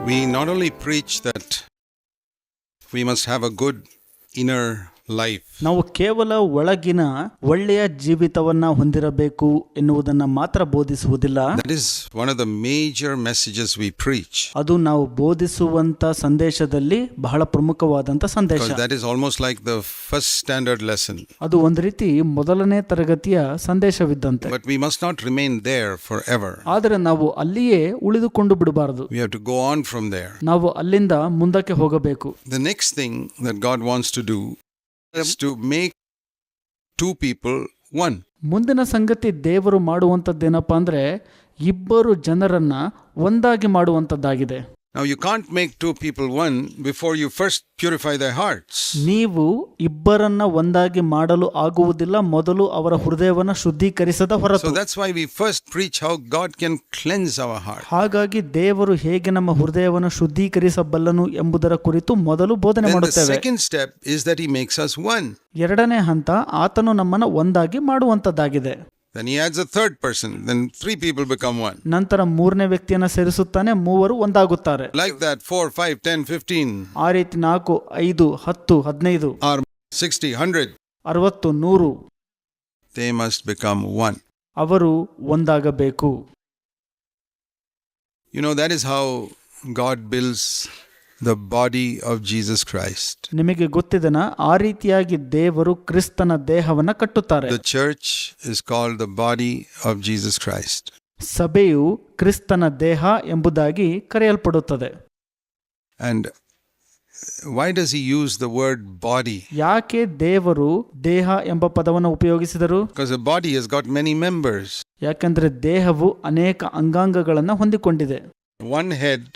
We not only preach that we must have a good inner life. ನಾವು ಕೇವಲ ಒಳಗಿನ ಒಳ್ಳೆಯ ಜೀವಿತವನ್ನ ಹೊಂದಿರಬೇಕು ಎನ್ನುವುದನ್ನ ಮಾತ್ರ ಬೋಧಿಸುವುದಿಲ್ಲ. That is one of the major messages we preach. ಅದು ನಾವು ಬೋಧಿಸುವಂತ ಸಂದೇಶದಲ್ಲಿ ಬಹಳ ಪ್ರಮುಖವಾದಂತ ಸಂದೇಶ. Because that is almost like the first standard lesson. ಅದು ಒಂದು ರೀತಿ ಮೊದಲನೇ ತರಗತಿಯ ಸಂದೇಶವಿದ್ದಂತೆ. But we must not remain there forever. ಆದರೆ ನಾವು ಅಲ್ಲಿಯೇ ಉಳಿದುಕೊಂಡು ಬಿಡಬಾರದು. We have to go on from there. ನಾವು ಅಲ್ಲಿಂದ ಮುಂದಕ್ಕೆ ಹೋಗಬೇಕು. The next thing that God wants to do is to make two people one. ಮುಂದಿನ ಸಂಗತಿ ದೇವರು ಮಾಡುವಂತದ್ದೇನಪ್ಪ ಅಂದ್ರೆ ಇಬ್ಬರು ಜನರನ್ನ ಒಂದಾಗಿ ಮಾಡುವಂತದ್ದಾಗಿದೆ. Now you can't make two people one before you first purify their hearts. ನೀವು ಇಬ್ಬರನ್ನ ಒಂದಾಗಿ ಮಾಡಲು ಆಗುವುದಿಲ್ಲ ಮೊದಲು ಅವರ ಹೃದಯವನ್ನು ಶುದ್ಧೀಕರಿಸದ ಹೊರತು. So that's why we first preach how God can cleanse our heart. ಹಾಗಾಗಿ ದೇವರು ಹೇಗೆ ನಮ್ಮ ಹೃದಯವನ್ನು ಶುದ್ಧೀಕರಿಸಬಲ್ಲನು ಎಂಬುದರ ಕುರಿತು ಮೊದಲು ಬೋಧನೆ Then the ಮಾಡುತ್ತೇವೆ. second step is that he makes us one. ಎರಡನೇ ಹಂತ ಆತನು ನಮ್ಮನ್ನ ಒಂದಾಗಿ ಮಾಡುವಂತದ್ದಾಗಿದೆ. Then he adds a third person. Then three people become one. ನಂತರ ಮೂರನೇ ವ್ಯಕ್ತಿಯನ್ನ ಸೇರಿಸುತ್ತಾನೆ, ಮೂವರು ಒಂದಾಗುತ್ತಾರೆ. Like that 4, 5, 10, 15. ಆ ರೀತಿ 4, 5, 10, 15 or 60, 100. 60, 100 They must become one. ಅವರು ಒಂದಾಗಬೇಕು. You know, that is how God builds the body of Jesus Christ. ನಿಮಗೆ ಗೊತ್ತಿದೆನ ಆ ರೀತಿಯಾಗಿ ದೇವರು ಕ್ರಿಸ್ತನ ದೇಹವನ್ನ ಕಟ್ಟುತ್ತಾರೆ. The church is called the body of Jesus Christ. ಸಭೆಯು ಕ್ರಿಸ್ತನ ದೇಹ ಎಂಬುದಾಗಿ ಕರೆಯಲ್ಪಡುತ್ತದೆ. And why does he use the word body? ಯಾಕೆ ದೇವರು ದೇಹ ಎಂಬ ಪದವನ್ನು ಉಪಯೋಗಿಸಿದರು? Because a body has got many members. ಯಾಕೆಂದ್ರೆ ದೇಹವು ಅನೇಕ ಅಂಗಾಂಗಗಳನ್ನು ಹೊಂದಿಕೊಂಡಿದೆ. One head,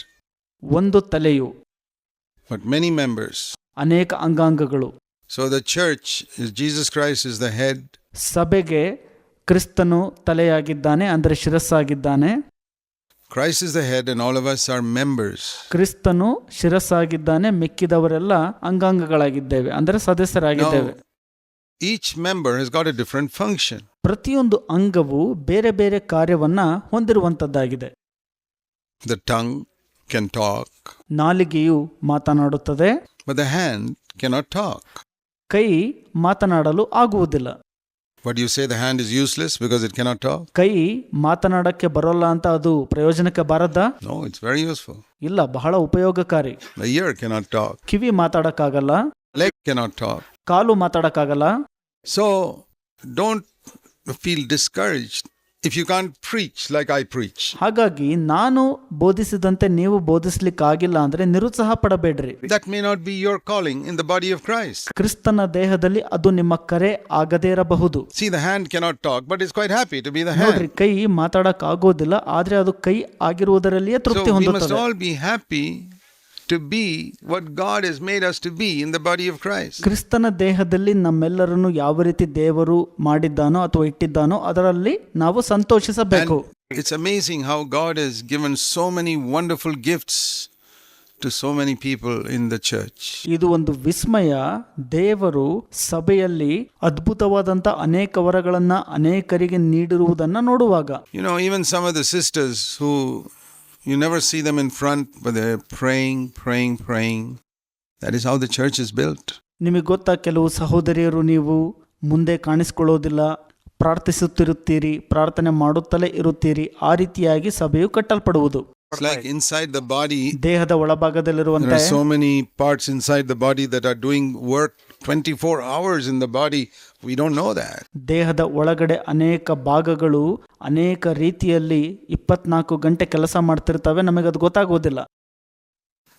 ಒಂದು ತಲೆಯು, but many members. ಅನೇಕ ಅಂಗಾಂಗಗಳು. So the church is Jesus Christ is the head. ಸಭೆಗೆ ಕ್ರಿಸ್ತನು ತಲೆಯಾಗಿದ್ದಾನೆ, ಅಂದರೆ ಶಿರಸ್ಸಾಗಿದ್ದಾನೆ. Christ is the head and all of us are members. ಕ್ರಿಸ್ತನು ಶಿರಸ್ಸಾಗಿದ್ದಾನೆ, ಮಿಕ್ಕಿದವರೆಲ್ಲ ಅಂಗಾಂಗಗಳಾಗಿದ್ದೇವೆ, ಅಂದರೆ ಸದಸ್ಯರಾಗಿದ್ದೇವೆ. Now, each member has got a different function. ಪ್ರತಿಯೊಂದು ಅಂಗವು ಬೇರೆ ಬೇರೆ ಕಾರ್ಯವನ್ನ ಹೊಂದಿರುವಂತದ್ದಾಗಿದೆ. The tongue can talk. ನಾಲಿಗೆಯು ಮಾತನಾಡುತ್ತದೆ. But the hand cannot talk. ಕೈ ಮಾತನಾಡಲು ಆಗುವುದಿಲ್ಲ. But you say the hand is useless because it cannot talk? ಕೈ ಮಾತನಾಡಕ್ಕೆ ಬರೋಲ್ಲ ಅಂತ ಅದು ಪ್ರಯೋಜನಕ್ಕೆ ಬಾರದಾ? No, it's very useful. ಇಲ್ಲ, ಬಹಳ ಉಪಯೋಗಕಾರಿ. The ear cannot talk. Kiwi ಮಾತಾಡಕ್ಕಾಗಲ್ಲ. Leg cannot talk. Call ಮಾತಾಡಕ್ಕಾಗಲ್ಲ. So don't feel discouraged if you can't preach like I preach. ಹಾಗಾಗಿ ನಾನು ಬೋಧಿಸಿದಂತೆ ನೀವು ಬೋಧಿಸ್ಲಿಕ್ಕಾಗಿಲ್ಲ ಅಂದ್ರೆ ನಿರುತ್ಸಾಹ ಪಡಬೇಡ್ರಿ. That may not be your calling in the body of Christ. ಕ್ರಿಸ್ತನ ದೇಹದಲ್ಲಿ ಅದು ನಿಮ್ಮ ಕರೆ ಆಗದೇ ಇರಬಹುದು. See, the hand cannot talk, but it's quite happy to be the hand. ನೋಡ್ರಿ, ಕೈ ಮಾತಾಡಕ್ ಆಗೋದಿಲ್ಲ, ಆದ್ರೆ ಅದು ಕೈ ಆಗಿರುವುದರಲ್ಲಿಯೇ ತೃಪ್ತಿ So we ಹೊಂದುತ್ತದೆ. must all be happy to be what God has made us to be in the body of Christ. ಕ್ರಿಸ್ತನ ದೇಹದಲ್ಲಿ ನಮ್ಮೆಲ್ಲರನ್ನು ಯಾವ ರೀತಿ ದೇವರು ಮಾಡಿದ್ದಾನೋ ಅಥವಾ ಇಟ್ಟಿದ್ದಾನೋ ಅದರಲ್ಲಿ ನಾವು ಸಂತೋಷಿಸಬೇಕು. And it's amazing how God has given so many wonderful gifts to so many people in the church. ಇದು ಒಂದು ವಿಸ್ಮಯ. ದೇವರು ಸಭೆಯಲ್ಲಿ ಅದ್ಭುತವಾದಂತ ಅನೇಕ ವರಗಳನ್ನ ಅನೇಕರಿಗೆ ನೀಡಿರುವುದನ್ನ ನೋಡುವಾಗ, You know, even some of the sisters who you never see them in front, but they're praying. That is how the church is built. ನಿಮಗೆ ಗೊತ್ತಾ, ಕೆಲವು ಸಹೋದರಿಯರು ನೀವು ಮುಂದೆ ಕಾಣಿಸಿಕೊಳ್ಳೋದಿಲ್ಲ, ಪ್ರಾರ್ಥಿಸುತ್ತಿರುತ್ತೀರಿ, ಪ್ರಾರ್ಥನೆ ಮಾಡುತ್ತಲೇ ಇರುತ್ತೀರಿ. ಆ ರೀತಿಯಾಗಿ ಸಭೆಯು ಕಟ್ಟಲ್ಪಡುವುದು. It's like inside the body, ದೇಹದ ಒಳಭಾಗದಲ್ಲಿರುವಂತೆ there are so many parts inside the body that are doing work 24 hours in the body. We don't know that. ದೇಹದ ಒಳಗಡೆ ಅನೇಕ ಭಾಗಗಳು ಅನೇಕ ರೀತಿಯಲ್ಲಿ 24 ಗಂಟೆ ಕೆಲಸ ಮಾಡ್ತಿರ್ತವೆ, ನಮಗದು ಗೊತ್ತಾಗೋದಿಲ್ಲ.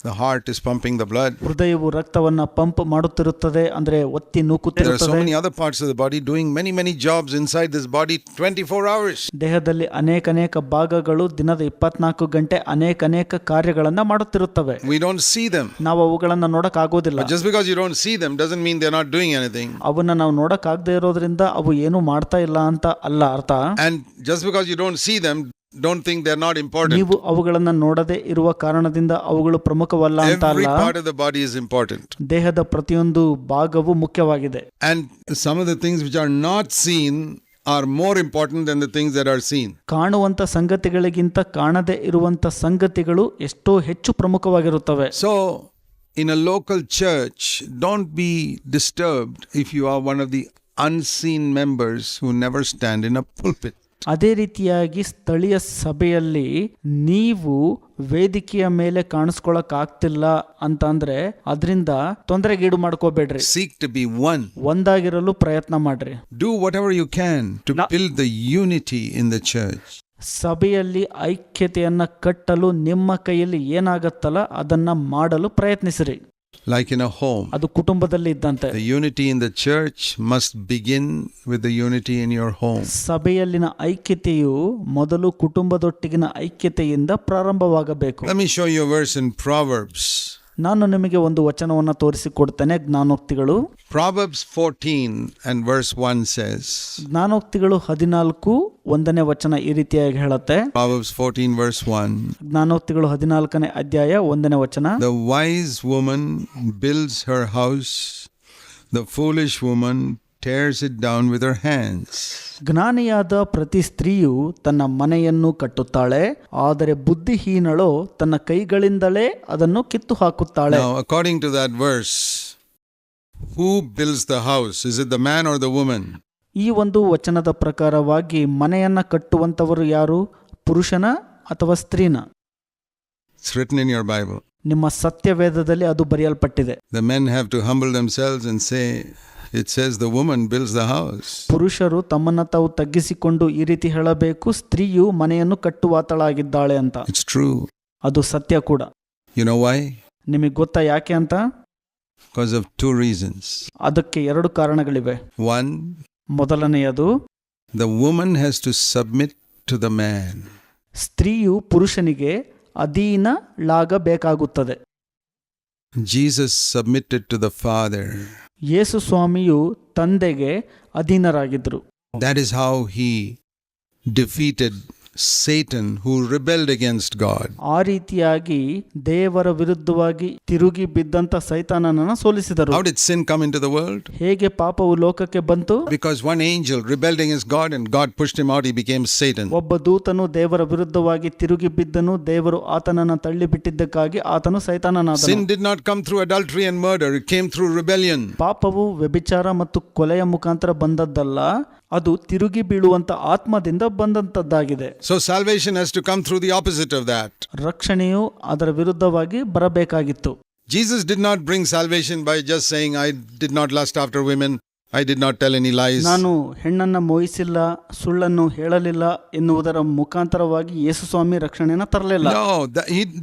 The heart is pumping the blood. ಹೃದಯವು ರಕ್ತವನ್ನ ಪಂಪ್ ಮಾಡುತ್ತಿರುತ್ತದೆ, ಅಂದ್ರೆ ಒತ್ತಿ There are so ನೂಕುತ್ತಿರುತ್ತದೆ. many other parts of the body doing many jobs inside this body 24 hours. ದೇಹದಲ್ಲಿ ಅನೇಕ ಭಾಗಗಳು ದಿನದ 24 ಗಂಟೆ ಅನೇಕ ಕಾರ್ಯಗಳನ್ನ ಮಾಡುತ್ತಿರುತ್ತವೆ. We don't see them. ನಾವು ಅವುಗಳನ್ನ ನೋಡಕ್ ಆಗೋದಿಲ್ಲ. But just because you don't see them doesn't mean they're not doing anything. ಅವನ್ನ ನಾವು ನೋಡಕ್ ಆಗದೆ ಇರೋದ್ರಿಂದ ಅವು ಏನು ಮಾಡ್ತಾ ಇಲ್ಲ ಅಂತ ಅಲ್ಲ ಅರ್ಥ. And just because you don't see them, don't think they're not important. ನೀವು ಅವುಗಳನ್ನ ನೋಡದೆ ಇರುವ ಕಾರಣದಿಂದ ಅವುಗಳು ಪ್ರಮುಖವಲ್ಲ ಅಂತ Every ಅಲ್ಲ. part of the body is important. ದೇಹದ ಪ್ರತಿಯೊಂದು ಭಾಗವು ಮುಖ್ಯವಾಗಿದೆ. And some of the things which are not seen are more important than the things that are seen. ಕಾಣುವಂತ ಸಂಗತಿಗಳಿಗಿಂತ ಕಾಣದೇ ಇರುವಂತ ಸಂಗತಿಗಳು ಎಷ್ಟೋ ಹೆಚ್ಚು ಪ್ರಮುಖವಾಗಿರುತ್ತವೆ. So, in a local church, don't be disturbed if you are one of the unseen members who never stand in a pulpit. ಅದೇ ರೀತಿಯಾಗಿ ಸ್ಥಳೀಯ ಸಭೆಯಲ್ಲಿ ನೀವು ವೇದಿಕೆಯ ಮೇಲೆ ಕಾಣಿಸ್ಕೊಳಕ್ ಆಗ್ತಿಲ್ಲ ಅಂತ ಅಂದ್ರೆ ಅದರಿಂದ ತೊಂದರೆಗೀಡು ಮಾಡ್ಕೋಬೇಡ್ರಿ. Seek to be one. ಒಂದಾಗಿರಲು ಪ್ರಯತ್ನ ಮಾಡ್ರಿ. Do whatever you can to build the unity in the church. ಸಭೆಯಲ್ಲಿ ಐಕ್ಯತೆಯನ್ನ ಕಟ್ಟಲು ನಿಮ್ಮ ಕೈಯಲ್ಲಿ ಏನಾಗತ್ತಲ್ಲ ಅದನ್ನ ಮಾಡಲು ಪ್ರಯತ್ನಿಸಿರಿ. Like in a home, ಅದು ಕುಟುಂಬದಲ್ಲಿ ಇದ್ದಂತೆ. the unity in the church must begin with the unity in your home. ಸಭೆಯಲ್ಲಿನ ಐಕ್ಯತೆಯು ಮೊದಲು ಕುಟುಂಬದೊಟ್ಟಿಗಿನ ಐಕ್ಯತೆಯಿಂದ ಪ್ರಾರಂಭವಾಗಬೇಕು. Let me show you a verse in Proverbs. ನಾನು ನಿಮಗೆ ಒಂದು ವಚನವನ್ನು ತೋರಿಸಿಕೊಡ್ತೇನೆ. ಜ್ಞಾನೋಕ್ತಿಗಳು Proverbs 14 and verse 1 says, ಜ್ಞಾನೋಕ್ತಿಗಳು 14 ವಚನ ಈ ರೀತಿಯಾಗಿ ಹೇಳುತ್ತೆ. Proverbs 14 verse 1, ಜ್ಞಾನೋಕ್ತಿಗಳು 14 ಅಧ್ಯಾಯ 1 ವಚನ. the wise woman builds her house, the foolish woman tears it down with her hands. ಜ್ಞಾನಿಯಾದ ಪ್ರತಿ ಸ್ತ್ರೀಯು ತನ್ನ ಮನೆಯನ್ನು ಕಟ್ಟುತ್ತಾಳೆ, ಆದರೆ ಬುದ್ಧಿಹೀನಳು ತನ್ನ ಕೈಗಳಿಂದಲೇ ಅದನ್ನು ಕಿತ್ತು ಹಾಕುತ್ತಾಳೆ. Now, according to that verse, who builds the house? Is it the man or the woman? ಈ ಒಂದು ವಚನದ ಪ್ರಕಾರವಾಗಿ ಮನೆಯನ್ನ ಕಟ್ಟುವಂತವರು ಯಾರು, ಪುರುಷನ ಅಥವಾ ಸ್ತ್ರೀನ? It's written in your Bible. ನಿಮ್ಮ ಸತ್ಯವೇದದಲ್ಲಿ ಅದು ಬರೆಯಲ್ಪಟ್ಟಿದೆ. The men have to humble themselves and say, it says the woman builds the house. ಪುರುಷರು ತಮ್ಮನ್ನ ತಾವು ತಗ್ಗಿಸಿಕೊಂಡು ಈ ರೀತಿ ಹೇಳಬೇಕು, ಸ್ತ್ರೀಯು ಮನೆಯನ್ನು ಕಟ್ಟುವಾತಳಾಗಿದ್ದಾಳೆ ಅಂತ. It's true. ಅದು ಸತ್ಯ ಕೂಡ. You know why? ನಿಮಗೆ ಗೊತ್ತಾ ಯಾಕೆ ಅಂತ? Because of two reasons. ಅದಕ್ಕೆ 2 ಕಾರಣಗಳಿವೆ. One, ಮೊದಲನೆಯದು, the woman has to submit to the man. ಸ್ತ್ರೀಯು ಪುರುಷನಿಗೆ ಅಧೀನಳಾಗಬೇಕಾಗುತ್ತದೆ. Jesus submitted to the Father. ಯೇಸು ಸ್ವಾಮಿಯು ತಂದೆಗೆ ಅಧೀನರಾಗಿದ್ರು. That is how he defeated Satan who rebelled against God. ಆ ರೀತಿಯಾಗಿ ದೇವರ ವಿರುದ್ಧವಾಗಿ ತಿರುಗಿ ಬಿದ್ದಂತ ಸೈತಾನನನ್ನ ಸೋಲಿಸಿದರು. How did sin come into the world? ಹೇಗೆ ಪಾಪವು ಲೋಕಕ್ಕೆ ಬಂತು? Because one angel rebelled against God and God pushed him out, he became Satan. ಒಬ್ಬ ದೂತನು ದೇವರ ವಿರುದ್ಧವಾಗಿ ತಿರುಗಿ ಬಿದ್ದನು, ದೇವರು ಆತನನ್ನು ತಳ್ಳಿ ಬಿಟ್ಟಿದ್ದಕ್ಕಾಗಿ ಆತನು ಸೈತಾನನಾದನು. Sin did not come through adultery and murder, it came through rebellion. ಪಾಪವು ವ್ಯಭಿಚಾರ ಮತ್ತು ಕೊಲೆಯ ಮುಖಾಂತರ ಬಂದದ್ದಲ್ಲ, ಅದು ತಿರುಗಿ ಬೀಳುವಂತ ಆತ್ಮದಿಂದ ಬಂದಂತದ್ದಾಗಿದೆ. So salvation has to come through the opposite of that. ರಕ್ಷಣೆಯು ಅದರ ವಿರುದ್ಧವಾಗಿ ಬರಬೇಕಾಗಿತ್ತು. Jesus did not bring salvation by just saying, I did not lust after women, I did not tell any lies. ನಾನು ಹೆಣ್ಣನ್ನ ಮೋಹಿಸಿಲ್ಲ, ಸುಳ್ಳನ್ನು ಹೇಳಲಿಲ್ಲ ಎನ್ನುವುದರ ಮುಖಾಂತರವಾಗಿ ಯೇಸು ಸ್ವಾಮಿ ರಕ್ಷಣೆಯನ್ನು ತರಲಿಲ್ಲ. No,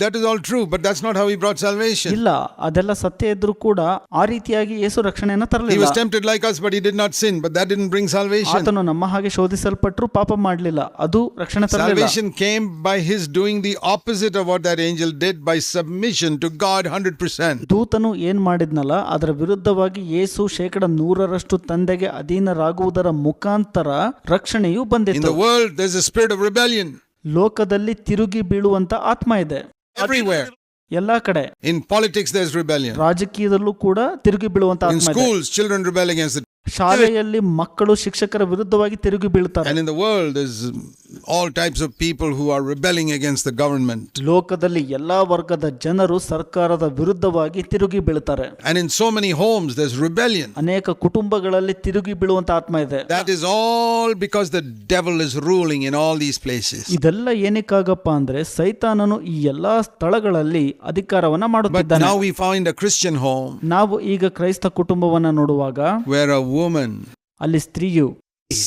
that is all true, but that's not how he brought salvation. ಇಲ್ಲ, ಅದೆಲ್ಲ ಸತ್ಯ ಇದ್ರೂ ಕೂಡ ಆ ರೀತಿಯಾಗಿ ಯೇಸು ರಕ್ಷಣೆಯನ್ನು He ತರಲಿಲ್ಲ. was tempted like us, but he did not sin, but that didn't bring salvation. ಆತನು ನಮ್ಮ ಹಾಗೆ ಶೋಧಿಸಲ್ಪಟ್ಟರು, ಪಾಪ ಮಾಡಲಿಲ್ಲ, ಅದು ರಕ್ಷಣೆ ತರಲಿಲ್ಲ. Salvation came by his doing the opposite of what that angel did, by submission to God 100%. ದೂತನು ಏನ್ ಮಾಡಿದ್ನಲ್ಲ ಅದರ ವಿರುದ್ಧವಾಗಿ ಯೇಸು 100% ತಂದೆಗೆ ಅಧೀನರಾಗುವುದರ ಮುಖಾಂತರ ರಕ್ಷಣೆಯು In ಬಂದಿತ್ತು. the world, there's a spirit of rebellion. ಲೋಕದಲ್ಲಿ ತಿರುಗಿ ಬೀಳುವಂತ ಆತ್ಮ ಇದೆ Everywhere. ಎಲ್ಲಾ ಕಡೆ. In politics, there's rebellion. ರಾಜಕೀಯದಲ್ಲೂ ಕೂಡ ತಿರುಗಿ ಬೀಳುವಂತ In ಆತ್ಮ ಇದೆ. schools, children rebel against the ಶಾಲೆಯಲ್ಲಿ ಮಕ್ಕಳು ಶಿಕ್ಷಕರ ವಿರುದ್ಧವಾಗಿ ತಿರುಗಿ ಬೀಳ್ತಾರೆ. And in the world, there's all types of people who are rebelling against the government. ಲೋಕದಲ್ಲಿ ಎಲ್ಲಾ ವರ್ಗದ ಜನರು ಸರ್ಕಾರದ ವಿರುದ್ಧವಾಗಿ ತಿರುಗಿ ಬೀಳ್ತಾರೆ. And in so many homes, there's rebellion. ಅನೇಕ ಕುಟುಂಬಗಳಲ್ಲಿ ತಿರುಗಿ ಬೀಳುವಂತ ಆತ್ಮ ಇದೆ. That is all because the devil is ruling in all these places. ಇದೆಲ್ಲ ಏನಕ್ಕಾಗಪ್ಪ ಅಂದ್ರೆ ಸೈತಾನನು ಈ ಎಲ್ಲಾ ಸ್ಥಳಗಳಲ್ಲಿ ಅಧಿಕಾರವನ್ನ But ಮಾಡುತ್ತಿದ್ದಾನೆ. now we find a Christian home ನಾವು ಈಗ ಕ್ರೈಸ್ತ ಕುಟುಂಬವನ್ನ ನೋಡುವಾಗ where a woman ಅಲ್ಲಿ ಸ್ತ್ರೀಯು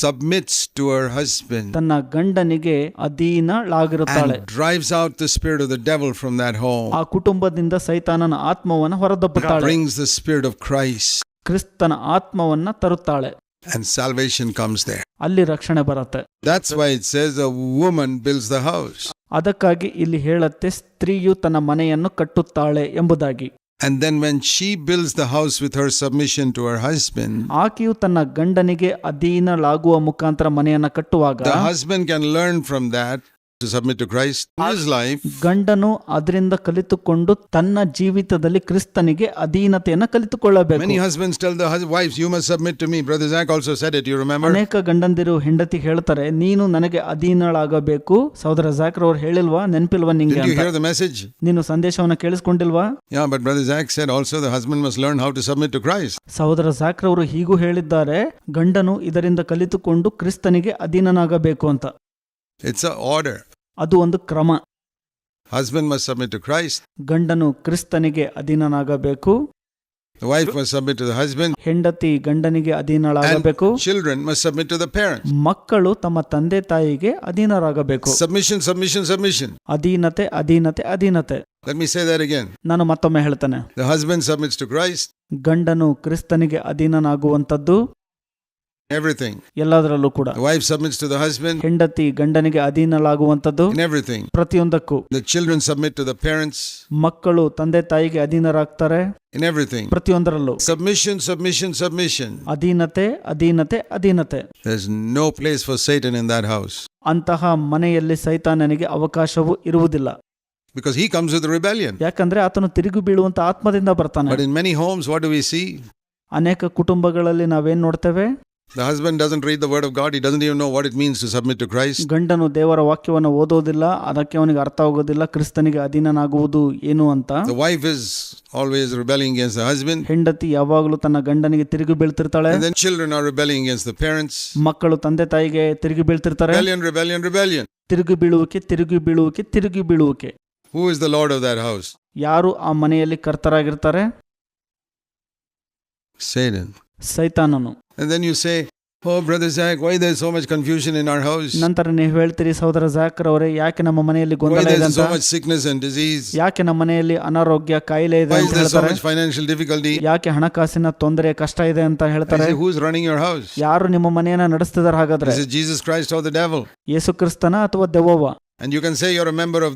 submits to her husband ತನ್ನ ಗಂಡನಿಗೆ ಅಧೀನಳಾಗಿರುತ್ತಾಳೆ. and drives out the spirit of the devil from that home. ಆ ಕುಟುಂಬದಿಂದ ಸೈತಾನನ ಆತ್ಮವನ್ನು ಹೊರದಬ್ಬುತ್ತಾಳೆ. Brings the spirit of Christ. ಕ್ರಿಸ್ತನ ಆತ್ಮವನ್ನ ತರುತ್ತಾಳೆ. And salvation comes there. ಅಲ್ಲಿ ರಕ್ಷಣೆ ಬರುತ್ತೆ. That's why it says a woman builds the house. ಅದಕ್ಕಾಗಿ ಇಲ್ಲಿ ಹೇಳುತ್ತೆ ಸ್ತ್ರೀಯು ತನ್ನ ಮನೆಯನ್ನು ಕಟ್ಟುತ್ತಾಳೆ ಎಂಬುದಾಗಿ. And then when she builds the house with her submission to her husband, ಆಕೆಯು ತನ್ನ ಗಂಡನಿಗೆ ಅಧೀನಳಾಗುವ ಮುಖಾಂತರ ಮನೆಯನ್ನ ಕಟ್ಟುವಾಗ the husband can learn from that to submit to Christ in his life. ಗಂಡನು ಅದರಿಂದ ಕಲಿತುಕೊಂಡು ತನ್ನ ಜೀವಿತದಲ್ಲಿ ಕ್ರಿಸ್ತನಿಗೆ ಅಧೀನತೆಯನ್ನು ಕಲಿತುಕೊಳ್ಳಬೇಕು. Many husbands tell the wives, you must submit to me. Brother Zach also said it, you remember? ಅನೇಕ ಗಂಡಂದಿರು ಹೆಂಡತಿ ಹೇಳ್ತಾರೆ, ನೀನು ನನಗೆ ಅಧೀನಳಾಗಬೇಕು. ಸಹೋದರ ಜಾಕ್ರ್ ಅವ್ರು ಹೇಳಿಲ್ವಾ, ನೆನಪಿಲ್ವಾ ನಿಂಗೆ? Did you hear the message? ನೀನು ಸಂದೇಶವನ್ನು ಕೇಳಿಸ್ಕೊಂಡಿಲ್ವಾ? Yeah, but Brother Zach said also the husband must learn how to submit to Christ. ಸಹೋದರ ಜಾಕ್ರ್ ಅವರು ಹೀಗೂ ಹೇಳಿದ್ದಾರೆ, ಗಂಡನು ಇದರಿಂದ ಕಲಿತುಕೊಂಡು ಕ್ರಿಸ್ತನಿಗೆ ಅಧೀನನಾಗಬೇಕು ಅಂತ. It's an order. ಅದು ಒಂದು ಕ್ರಮ. Husband must submit to Christ. ಗಂಡನು ಕ್ರಿಸ್ತನಿಗೆ ಅಧೀನನಾಗಬೇಕು. The wife must submit to the husband. ಹೆಂಡತಿ ಗಂಡನಿಗೆ ಅಧೀನಳಾಗಬೇಕು. And children must submit to the parents. ಮಕ್ಕಳು ತಮ್ಮ ತಂದೆ ತಾಯಿಗೆ ಅಧೀನರಾಗಬೇಕು. Submission, submission, submission. ಅಧೀನತೆ, ಅಧೀನತೆ, ಅಧೀನತೆ. Let me say that again. ನಾನು ಮತ್ತೊಮ್ಮೆ ಹೇಳ್ತೇನೆ. The husband submits to Christ. ಗಂಡನು ಕ್ರಿಸ್ತನಿಗೆ ಅಧೀನನಾಗುವಂಥದ್ದು Everything. ಎಲ್ಲದರಲ್ಲೂ ಕೂಡ. The wife submits to the husband. ಹೆಂಡತಿ ಗಂಡನಿಗೆ ಅಧೀನಳಾಗುವಂಥದ್ದು In everything. ಪ್ರತಿಯೊಂದಕ್ಕೂ. The children submit to the parents. ಮಕ್ಕಳು ತಂದೆ ತಾಯಿಗೆ ಅಧೀನರಾಗ್ತಾರೆ In everything. ಪ್ರತಿಯೊಂದರಲ್ಲೂ. Submission, submission, submission. ಅಧೀನತೆ, ಅಧೀನತೆ, ಅಧೀನತೆ. There's no place for Satan in that house. ಅಂತಹ ಮನೆಯಲ್ಲಿ ಸೈತಾನನಿಗೆ ಅವಕಾಶವೂ ಇರುವುದಿಲ್ಲ. Because he comes with rebellion. ಯಾಕಂದ್ರೆ ಆತನು ತಿರುಗಿ ಬೀಳುವಂತ ಆತ್ಮದಿಂದ ಬರ್ತಾನೆ. But in many homes, what do we see? ಅನೇಕ ಕುಟುಂಬಗಳಲ್ಲಿ ನಾವೇನ್ ನೋಡ್ತೇವೆ? The husband doesn't read the word of God. He doesn't even know what it means to submit to Christ. ಗಂಡನು ದೇವರ ವಾಕ್ಯವನ್ನು ಓದೋದಿಲ್ಲ, ಅದಕ್ಕೆ ಅವನಿಗೆ ಅರ್ಥ ಆಗೋದಿಲ್ಲ ಕ್ರಿಸ್ತನಿಗೆ ಅಧೀನನಾಗುವುದು ಏನು ಅಂತ. The wife is always rebelling against the husband. ಹೆಂಡತಿ ಯಾವಾಗಲೂ ತನ್ನ ಗಂಡನಿಗೆ ತಿರುಗಿ ಬೀಳ್ತಿರ್ತಾಳೆ. And then children are rebelling against the parents. ಮಕ್ಕಳು ತಂದೆ ತಾಯಿಗೆ ತಿರುಗಿ ಬೀಳ್ತಿರ್ತಾರೆ. Rebellion, rebellion, rebellion. ತಿರುಗಿ ಬೀಳುವಿಕೆ, ತಿರುಗಿ ಬೀಳುವಿಕೆ, ತಿರುಗಿ ಬೀಳುವಿಕೆ. Who is the Lord of that house? ಯಾರು ಆ ಮನೆಯಲ್ಲಿ ಕರ್ತರಾಗಿರ್ತಾರೆ? Satan. ಸೈತಾನನು. And then you say, oh brother Zach, why there's so much confusion in our house? ನಂತರ ನೀವು ಹೇಳ್ತೀರಿ, ಸಹೋದರ ಜಾಕರ್ ಅವರೇ, ಯಾಕೆ ನಮ್ಮ ಮನೆಯಲ್ಲಿ Why ಗೊಂದಲ ಇದೆ there's ಅಂತ? so much sickness and disease? ಯಾಕೆ ನಮ್ಮ ಮನೆಯಲ್ಲಿ ಅನಾರೋಗ್ಯ, ಕಾಯಿಲೆ ಇದೆ Why ಅಂತ is there so ಹೇಳ್ತಾರೆ. much financial difficulty? ಯಾಕೆ ಹಣಕಾಸಿನ ತೊಂದರೆ, ಕಷ್ಟ ಇದೆ ಅಂತ I ಹೇಳ್ತಾರೆ. say, who's running your house? ಯಾರು ನಿಮ್ಮ ಮನೆಯನ್ನ ನಡೆಸ್ತಿದಾರೆ ಹಾಗಾದ್ರೆ? Is it Jesus Christ or the devil? ಯೇಸು ಕ್ರಿಸ್ತನ ಅಥವಾ ದೆವ್ವವ? And you can say you're a member of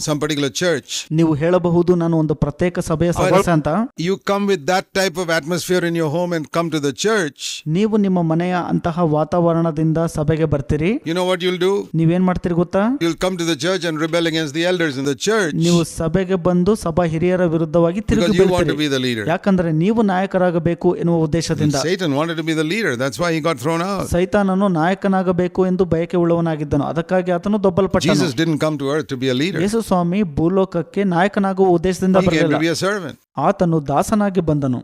some particular church. ನೀವು ಹೇಳಬಹುದು, ನಾನು ಒಂದು ಪ್ರತ್ಯೇಕ ಸಭೆಯ ಸದಸ್ಯ ಅಂತ. You come with that type of atmosphere in your home and come to the church. ನೀವು ನಿಮ್ಮ ಮನೆಯ ಅಂತಹ ವಾತಾವರಣದಿಂದ ಸಭೆಗೆ ಬರ್ತೀರಿ. You know what you'll do? ನೀವೇನ್ ಮಾಡ್ತೀರಿ ಗೊತ್ತಾ? You'll come to the church and rebel against the elders in the church. ನೀವು ಸಭೆಗೆ ಬಂದು ಸಭಾ ಹಿರಿಯರ ವಿರುದ್ಧವಾಗಿ ತಿರುಗಿ Because you want to ಬೀಳ್ತೀರಿ. be the leader. ಯಾಕಂದ್ರೆ ನೀವು ನಾಯಕರಾಗಬೇಕು ಎನ್ನುವ ಉದ್ದೇಶದಿಂದ. Satan wanted to be the leader. That's why he got thrown out. ಸೈತಾನನು ನಾಯಕನಾಗಬೇಕು ಎಂದು ಬಯಕೆ ಉಳ್ಳವನಾಗಿದ್ದನು, ಅದಕ್ಕಾಗಿ ಆತನು ದೊಬ್ಬಲ್ಪಟ್ಟನು. Jesus didn't come to earth to be a leader. ಯೇಸು ಸ್ವಾಮಿ ಭೂಲೋಕಕ್ಕೆ ನಾಯಕನಾಗುವ ಉದ್ದೇಶದಿಂದ He came ಬರಲಿಲ್ಲ. to be a servant. ಆತನು ದಾಸನಾಗಿ ಬಂದನು.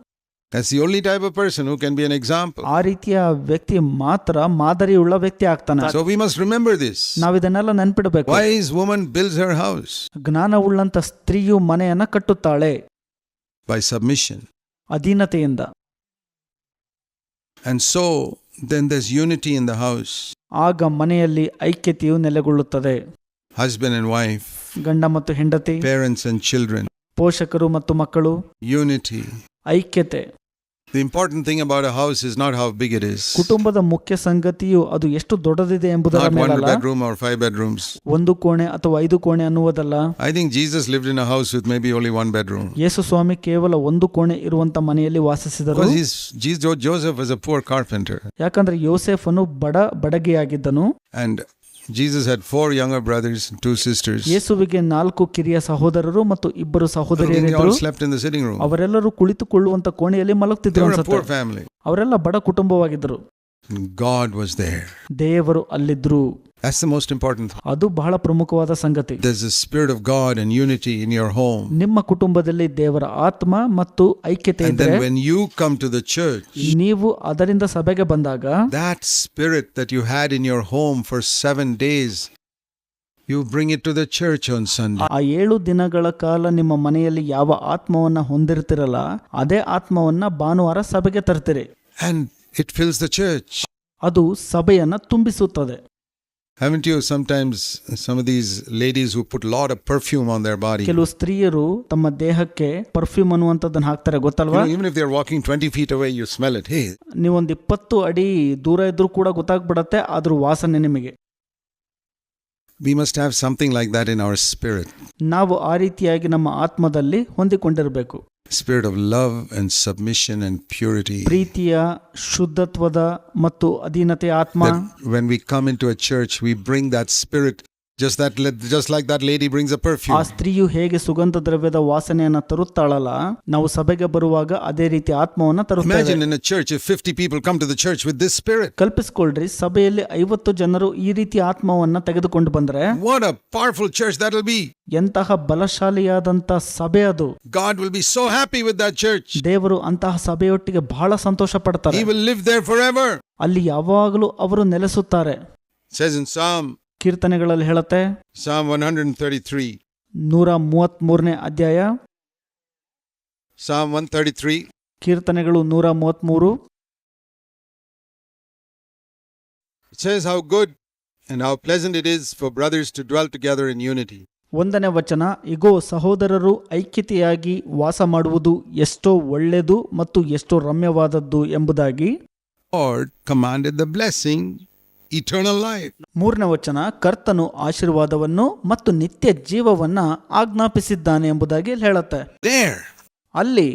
That's the only type of person who can be an example. ಆ ರೀತಿಯ ವ್ಯಕ್ತಿ ಮಾತ್ರ ಮಾದರಿಯುಳ್ಳ ವ್ಯಕ್ತಿ ಆಗ್ತಾನೆ. So we must remember this. ನಾವಿದನ್ನೆಲ್ಲ ನೆನ್ಪಿಡಬೇಕು. Wise woman builds her house ಜ್ಞಾನವುಳ್ಳಂತ ಸ್ತ್ರೀಯು ಮನೆಯನ್ನ ಕಟ್ಟುತ್ತಾಳೆ by submission. ಅಧೀನತೆಯಿಂದ. And so then there's unity in the house. ಆಗ ಮನೆಯಲ್ಲಿ ಐಕ್ಯತೆಯು ನೆಲೆಗೊಳ್ಳುತ್ತದೆ. Husband and wife, ಗಂಡ ಮತ್ತು ಹೆಂಡತಿ, parents and children, ಪೋಷಕರು ಮತ್ತು ಮಕ್ಕಳು, unity. ಐಕ್ಯತೆ. The important thing about a house is not how big it is. ಕುಟುಂಬದ ಮುಖ್ಯ ಸಂಗತಿಯು ಅದು ಎಷ್ಟು ದೊಡ್ಡದಿದೆ ಎಂಬುದರ Not one ಮೇಲಲ್ಲ, bedroom or 5 bedrooms. ಒಂದು ಕೋಣೆ ಅಥವಾ 5 ಕೋಣೆ ಅನ್ನುವುದಲ್ಲ. I think Jesus lived in a house with maybe only 1 bedroom. ಯೇಸು ಸ್ವಾಮಿ ಕೇವಲ ಒಂದು ಕೋಣೆ ಇರುವಂತ ಮನೆಯಲ್ಲಿ ವಾಸಿಸಿದರು. Because Joseph was a poor carpenter. ಯಾಕಂದ್ರೆ ಯೋಸೇಫನು ಬಡಗಿಯಾಗಿದ್ದನು. And Jesus had 4 younger brothers and 2 sisters. ಯೇಸುವಿಗೆ 4 ಕಿರಿಯ ಸಹೋದರರು ಮತ್ತು 2 They ಸಹೋದರಿಯರಿದ್ದರು. all slept in the sitting room. ಅವರೆಲ್ಲರೂ ಕುಳಿತುಕೊಳ್ಳುವಂತ ಕೋಣೆಯಲ್ಲಿ They ಮಲಗುತ್ತಿದ್ದರು were a ಅನ್ಸುತ್ತೆ. poor family. ಅವರೆಲ್ಲ ಬಡ ಕುಟುಂಬವಾಗಿದ್ದರು. God was there. ದೇವರು ಅಲ್ಲಿದ್ರು. That's the most important thing. ಅದು ಬಹಳ ಪ್ರಮುಖವಾದ ಸಂಗತಿ. There's a spirit of God and unity in your home. ನಿಮ್ಮ ಕುಟುಂಬದಲ್ಲಿ ದೇವರ ಆತ್ಮ ಮತ್ತು ಐಕ್ಯತೆ And ಇದ್ದರೆ, then when you come to the church, ನೀವು ಅದರಿಂದ ಸಭೆಗೆ ಬಂದಾಗ that spirit that you had in your home for 7 days, you bring it to the church on Sunday. ಆ 7 ದಿನಗಳ ಕಾಲ ನಿಮ್ಮ ಮನೆಯಲ್ಲಿ ಯಾವ ಆತ್ಮವನ್ನ ಹೊಂದಿರ್ತಿರಲ್ಲ, ಅದೇ ಆತ್ಮವನ್ನ ಭಾನುವಾರ ಸಭೆಗೆ ತರ್ತೀರಿ. And it fills the church. ಅದು ಸಭೆಯನ್ನ ತುಂಬಿಸುತ್ತದೆ. Haven't you sometimes some of these ladies who put a lot of perfume on their body? ಕೆಲವು ಸ್ತ್ರೀಯರು ತಮ್ಮ ದೇಹಕ್ಕೆ ಪರ್ಫ್ಯೂಮ್ ಅನ್ನುವಂಥದ್ದನ್ನ ಹಾಕ್ತಾರೆ, ಗೊತ್ತಲ್ವಾ? Even if they're walking 20 feet away, you smell it. Hey, ನೀವೊಂದು 20 ಅಡಿ ದೂರ ಇದ್ರೂ ಕೂಡ ಗೊತ್ತಾಗ್ಬಿಡತ್ತೆ ಅದ್ರ ವಾಸನೆ ನಿಮಗೆ. we must have something like that in our spirit. ನಾವು ಆ ರೀತಿಯಾಗಿ ನಮ್ಮ ಆತ್ಮದಲ್ಲಿ ಹೊಂದಿಕೊಂಡಿರಬೇಕು. Spirit of love and submission and purity. ಪ್ರೀತಿಯ, ಶುದ್ಧತ್ವದ ಮತ್ತು ಅಧೀನತೆಯ ಆತ್ಮ. That when we come into a church, we bring that spirit Just like that lady brings a ಆ perfume. ಸ್ತ್ರೀಯು ಹೇಗೆ ಸುಗಂಧ ದ್ರವ್ಯದ ವಾಸನೆಯನ್ನ ತರುತ್ತಾಳಲ್ಲ, ನಾವು ಸಭೆಗೆ ಬರುವಾಗ ಅದೇ ರೀತಿ ಆತ್ಮವನ್ನ ತರುತ್ತೇವೆ. Imagine in a church if 50 people come to the church with this spirit. ಕಲ್ಪಿಸಿಕೊಳ್ಳ್ರಿ, ಸಭೆಯಲ್ಲಿ 50 ಜನರು ಈ ರೀತಿ ಆತ್ಮವನ್ನ ತೆಗೆದುಕೊಂಡು ಬಂದ್ರೆ What a powerful church that will be. ಎಂತಹ ಬಲಶಾಲಿಯಾದಂತ ಸಭೆ ಅದು. God will be so happy with that church. ದೇವರು ಅಂತಹ ಸಭೆಯೊಟ್ಟಿಗೆ ಬಹಳ ಸಂತೋಷ ಪಡ್ತಾರೆ. He will live there forever. ಅಲ್ಲಿ ಯಾವಾಗಲೂ ಅವರು ನೆಲೆಸುತ್ತಾರೆ. It says in ಕೀರ್ತನೆಗಳಲ್ಲಿ ಹೇಳುತ್ತೆ, Psalm 133. 133ನೇ ಅಧ್ಯಾಯ, Psalm 133. ಕೀರ್ತನೆಗಳು 133. It says how good and how pleasant it is for brothers to dwell together in unity. 1ನೇ ವಚನ, ಇಗೋ ಸಹೋದರರು ಐಕ್ಯತೆಯಾಗಿ ವಾಸ ಮಾಡುವುದು ಎಷ್ಟೋ ಒಳ್ಳೆಯದು ಮತ್ತು ಎಷ್ಟೋ ರಮ್ಯವಾದದ್ದು ಎಂಬುದಾಗಿ. Lord commanded the blessing, eternal life. 3ನೇ ವಚನ, ಕರ್ತನು ಆಶೀರ್ವಾದವನ್ನು ಮತ್ತು ನಿತ್ಯ ಜೀವವನ್ನ ಆಜ್ಞಾಪಿಸಿದ್ದಾನೆ ಎಂಬುದಾಗಿ ಹೇಳುತ್ತೆ. There, ಅಲ್ಲಿ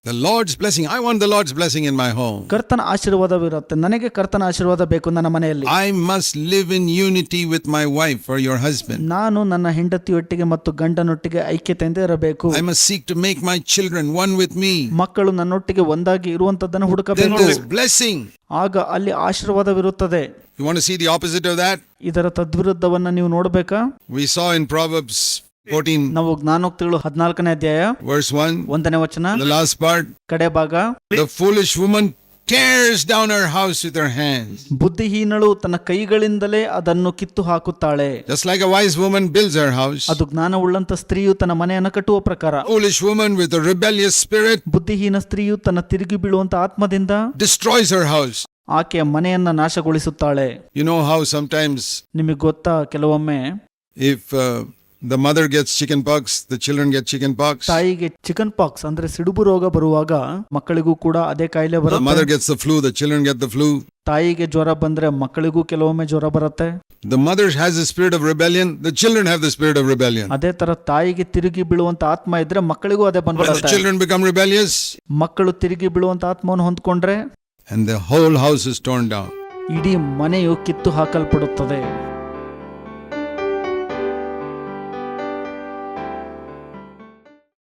the Lord's blessing. I want the Lord's blessing in my home. ಕರ್ತನ ಆಶೀರ್ವಾದವಿರುತ್ತೆ. ನನಗೆ ಕರ್ತನ ಆಶೀರ್ವಾದ ಬೇಕು ನನ್ನ ಮನೆಯಲ್ಲಿ. I must live in unity with my wife or your husband. ನಾನು ನನ್ನ ಹೆಂಡತಿಯೊಟ್ಟಿಗೆ ಮತ್ತು ಗಂಡನೊಟ್ಟಿಗೆ ಐಕ್ಯತೆಯಿಂದ ಇರಬೇಕು. I must seek to make my children one with me. ಮಕ್ಕಳು ನನ್ನೊಟ್ಟಿಗೆ ಒಂದಾಗಿ ಇರುವಂತದ್ದನ್ನು Then ಹುಡುಕಬೇಕು. there is blessing. ಆಗ ಅಲ್ಲಿ ಆಶೀರ್ವಾದವಿರುತ್ತದೆ. You want to see the opposite of that? ಇದರ ತದ್ವಿರುದ್ಧವನ್ನ ನೀವು ನೋಡ್ಬೇಕಾ? We saw in Proverbs 14 ನಾವು ಜ್ಞಾನೋಕ್ತಿಗಳು 14ನೇ ಅಧ್ಯಾಯ verse 1, 1ನೇ ವಚನ, the last part. ಕಡೆ ಭಾಗ, The foolish woman tears down her house with her hands. ಬುದ್ಧಿಹೀನಳು ತನ್ನ ಕೈಗಳಿಂದಲೇ ಅದನ್ನು ಕಿತ್ತು ಹಾಕುತ್ತಾಳೆ. Just like a wise woman builds her house, ಅದು ಜ್ಞಾನವುಳ್ಳಂತ ಸ್ತ್ರೀಯು ತನ್ನ ಮನೆಯನ್ನು ಕಟ್ಟುವ ಪ್ರಕಾರ. foolish woman with a rebellious spirit ಬುದ್ಧಿಹೀನ ಸ್ತ್ರೀಯು ತನ್ನ ತಿರುಗಿ ಬೀಳುವಂತ ಆತ್ಮದಿಂದ destroys her house. ಆಕೆಯ ಮನೆಯನ್ನ ನಾಶಗೊಳಿಸುತ್ತಾಳೆ. You know how sometimes ನಿಮಗೆ ಗೊತ್ತಾ, ಕೆಲವೊಮ್ಮೆ if the mother gets chicken pox, the children get chicken pox. ತಾಯಿಗೆ ಚಿಕನ್ ಪಾಕ್ಸ್ ಅಂದ್ರೆ ಸಿಡುಬು ರೋಗ ಬರುವಾಗ ಮಕ್ಕಳಿಗೂ ಕೂಡ ಅದೇ ಕಾಯಿಲೆ The ಬರುತ್ತೆ. mother gets the flu, the children get the flu. ತಾಯಿಗೆ ಜ್ವರ ಬಂದ್ರೆ ಮಕ್ಕಳಿಗೂ ಕೆಲವೊಮ್ಮೆ ಜ್ವರ ಬರುತ್ತೆ. The mother has the spirit of rebellion, the children have the spirit of rebellion. ಅದೇ ತರ ತಾಯಿಗೆ ತಿರುಗಿ ಬೀಳುವಂತ ಆತ್ಮ ಇದ್ರೆ ಮಕ್ಕಳಿಗೂ ಅದೇ When the ಬಂದ್ಬಿಡುತ್ತೆ. children become rebellious, ಮಕ್ಕಳು ತಿರುಗಿ ಬೀಳುವಂತ ಆತ್ಮವನ್ನು ಹೊಂದ್ಕೊಂಡ್ರೆ and the whole house is torn down. ಇಡೀ ಮನೆಯು ಕಿತ್ತು ಹಾಕಲ್ಪಡುತ್ತದೆ.